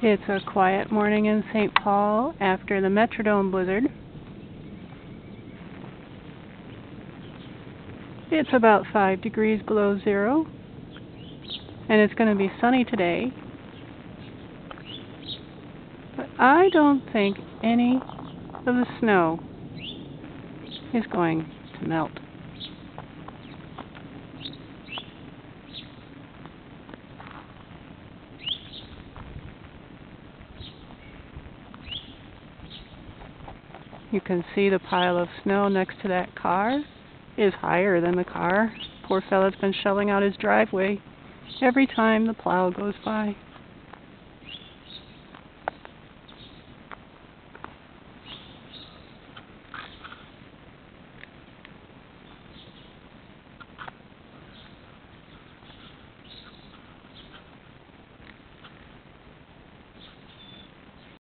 It's a quiet morning in St. Paul after the Metrodome Blizzard. It's about 5 degrees below zero, and it's going to be sunny today. But I don't think any of the snow is going to melt. You can see the pile of snow next to that car is higher than the car. Poor fella's been shoveling out his driveway every time the plow goes by.